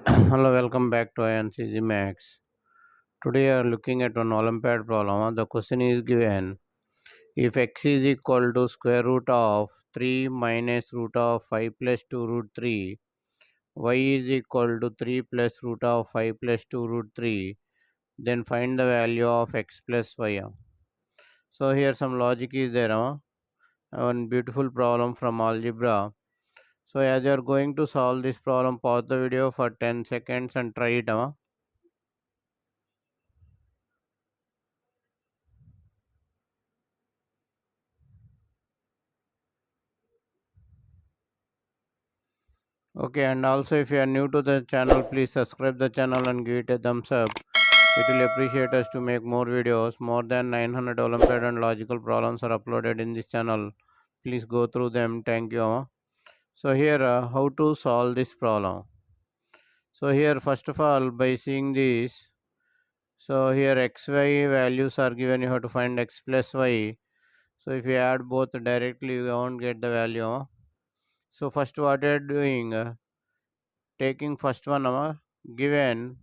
Hello, welcome back to INCG Max. Today we are looking at one Olympiad problem. The question is given: if x is equal to square root of 3 minus root of 5 plus 2 root 3, y is equal to 3 plus root of 5 plus 2 root 3, then find the value of x plus y. So here some logic is there. One beautiful problem from algebra. So as you are going to solve this problem, pause the video for 10 seconds and try it. Okay, and also if you are new to the channel, please subscribe the channel and give it a thumbs up. It will appreciate us to make more videos. More than 900 Olympiad and logical problems are uploaded in this channel. Please go through them. Thank you. So here, how to solve this problem? So here, first of all, by seeing this, so here x, y values are given. You have to find x plus y. So if you add both directly, you won't get the value. So first, what you are doing? Taking first one, given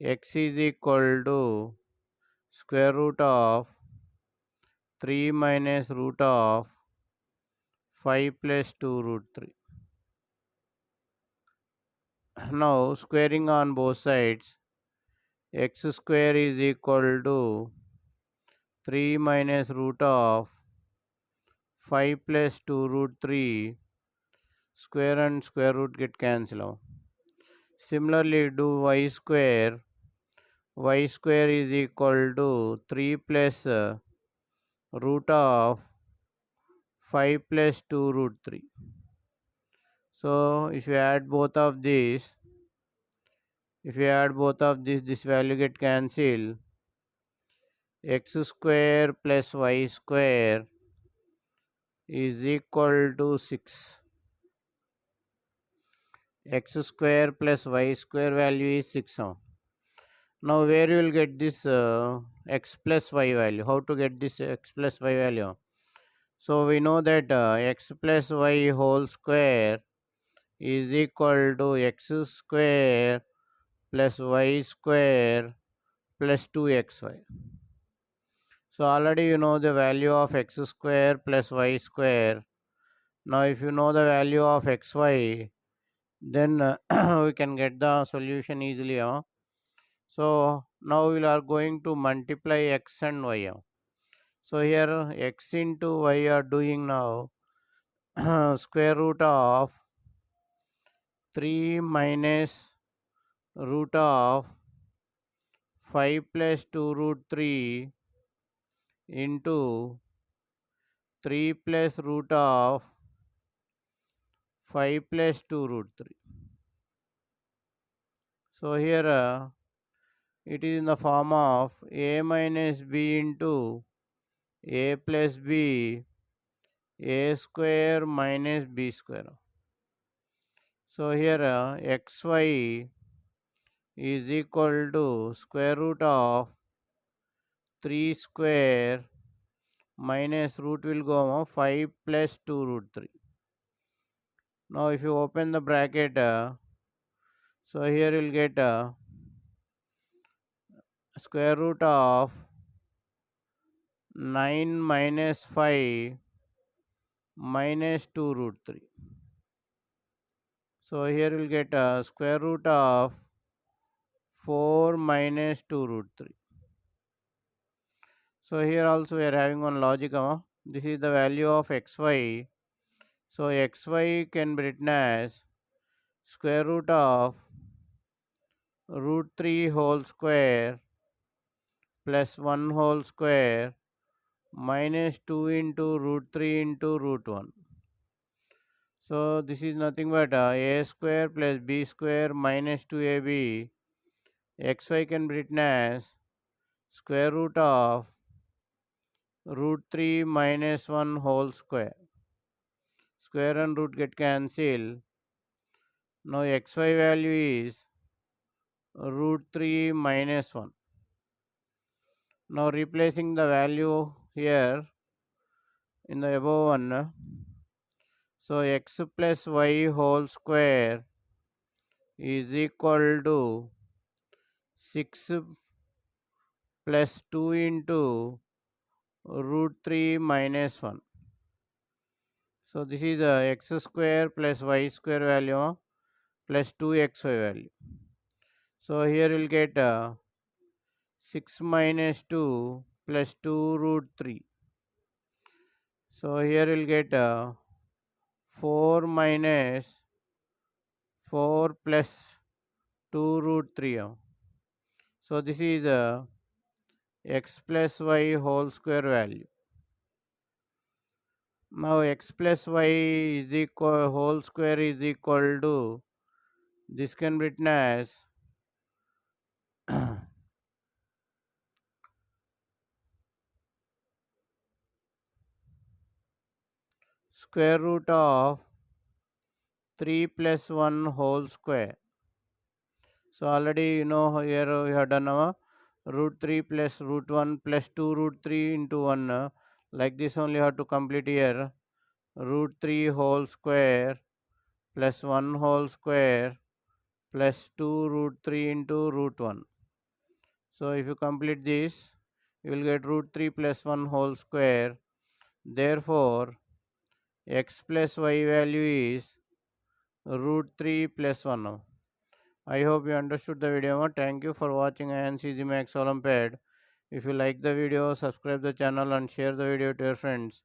x is equal to square root of 3 minus root of 5 plus 2 root 3. Now squaring on both sides, x square is equal to 3 minus root of 5 plus 2 root 3. Square and square root get cancelled out. Similarly, do y square is equal to 3 plus root of 5 plus 2 root 3. So if you add both of these, this value get cancelled. X square plus y square is equal to 6. X square plus y square value is 6. Now where you will get this x plus y value? How to get this x plus y value? So we know that x plus y whole square is equal to x square plus y square plus 2xy. So already you know the value of x square plus y square. Now if you know the value of xy, then we can get the solution easily. So now we are going to multiply x and y. So here x into y are doing now square root of 3 minus root of 5 plus 2 root 3 into 3 plus root of 5 plus 2 root 3. So here it is in the form of a minus b into a plus b, a square minus b square. So here xy is equal to square root of 3 square minus root will go 5 plus 2 root 3. Now if you open the bracket, so here you will get square root of 9 minus 5 minus 2 root 3. So here you will get square root of 4 minus 2 root 3. So here also we are having one logic. This is the value of xy. So xy can be written as square root of root 3 whole square plus 1 whole square minus 2 into root 3 into root 1. So this is nothing but a square plus b square minus 2ab. Xy can be written as square root of root 3 minus 1 whole square. Square and root get cancelled. Now xy value is root 3 minus 1. Now replacing the value here in the above one. So x plus y whole square is equal to 6 plus 2 into root 3 minus 1. So this is x square plus y square value plus 2xy value. So here we'll get 6 minus 2 plus 2 root 3. So here we'll get 4 minus 4 plus 2 root 3. So this is x plus y whole square value. Now x plus y is equal whole square is equal to, this can be written as square root of 3 plus 1 whole square. So already here we have done our root 3 plus root 1 plus 2 root 3 into 1. Like this only have to complete here. Root 3 whole square plus 1 whole square plus 2 root 3 into root 1. So if you complete this, you will get root 3 plus 1 whole square. Therefore, x plus y value is root 3 plus 1. I hope you understood the video. Thank you for watching INCG Max Olympiad. If you like the video, subscribe the channel and share the video to your friends.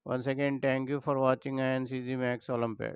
Once again, thank you for watching INCG Max Olympiad.